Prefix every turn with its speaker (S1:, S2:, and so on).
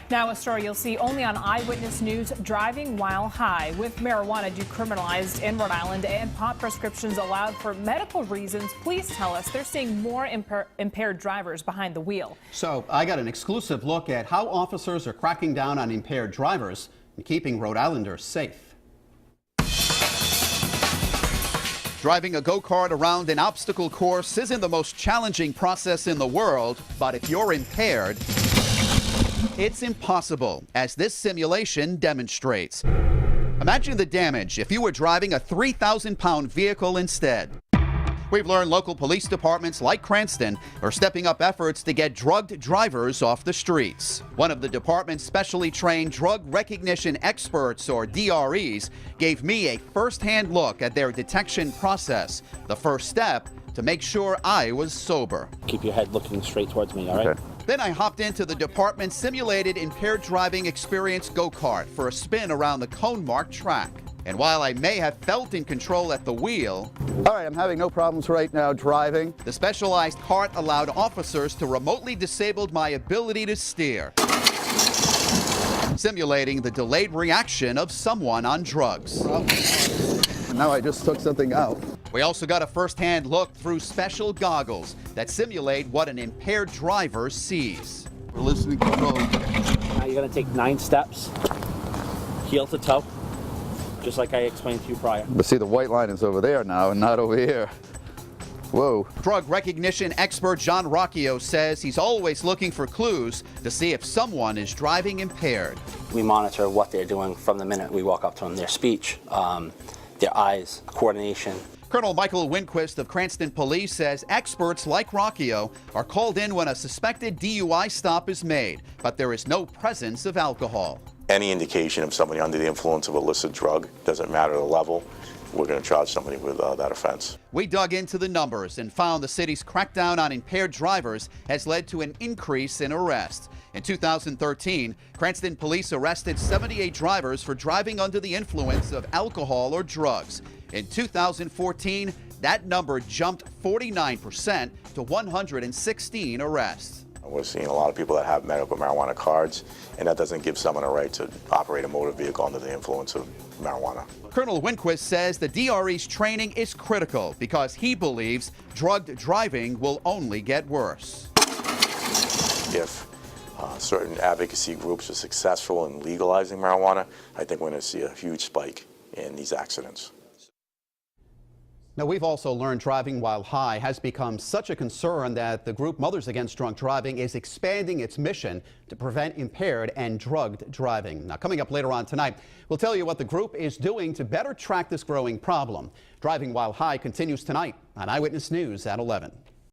S1: Now a story you'll see only on Eyewitness News, driving while high. With marijuana decriminalized in Rhode Island and pot prescriptions allowed for medical reasons, police tell us they're seeing more impaired drivers behind the wheel. So I got an exclusive look at how officers are cracking down on impaired drivers and keeping Rhode Islanders safe.
S2: Driving a go-kart around an obstacle course isn't the most challenging process in the world, but if you're impaired, it's impossible, as this simulation demonstrates. Imagine the damage if you were driving a 3,000-pound vehicle instead. We've learned local police departments like Cranston are stepping up efforts to get drugged drivers off the streets. One of the department's specially trained drug recognition experts, or DREs, gave me a first-hand look at their detection process. The first step to make sure I was sober.
S3: Keep your head looking straight towards me, all right?
S2: Okay. Then I hopped into the department's simulated impaired driving experience go-kart for a spin around the cone-marked track. And while I may have felt in control at the wheel,
S4: all right, I'm having no problems right now driving.
S2: The specialized cart allowed officers to remotely disable my ability to steer, simulating the delayed reaction of someone on drugs.
S4: Now I just took something out.
S2: We also got a first-hand look through special goggles that simulate what an impaired driver sees.
S4: We're listening to the road.
S3: Now you're going to take 9 steps, heel to toe, just like I explained to you prior.
S4: But see, the white line is over there now and not over here. Whoa.
S2: Drug recognition expert John Rocchio says he's always looking for clues to see if someone is driving impaired.
S3: We monitor what they're doing from the minute we walk up to them, their speech, their eyes, coordination.
S2: Colonel Michael Winquist of Cranston Police says experts like Rocchio are called in when a suspected DUI stop is made, but there is no presence of alcohol.
S5: Any indication of somebody under the influence of illicit drug, doesn't matter the level, we're going to charge somebody with that offense.
S2: We dug into the numbers and found the city's crackdown on impaired drivers has led to an increase in arrests. In 2013, Cranston police arrested 78 drivers for driving under the influence of alcohol or drugs. In 2014, that number jumped 49% to 116 arrests.
S5: We're seeing a lot of people that have medical marijuana cards, and that doesn't give someone a right to operate a motor vehicle under the influence of marijuana.
S2: Colonel Winquist says the DRE's training is critical because he believes drugged driving will only get worse.
S5: If certain advocacy groups are successful in legalizing marijuana, I think we're going to see a huge spike in these accidents.
S2: Now, we've also learned driving while high has become such a concern that the group Mothers Against Drunk Driving is expanding its mission to prevent impaired and drugged driving. Now, coming up later on tonight, we'll tell you what the group is doing to better track this growing problem. Driving while high continues tonight on Eyewitness News at 11.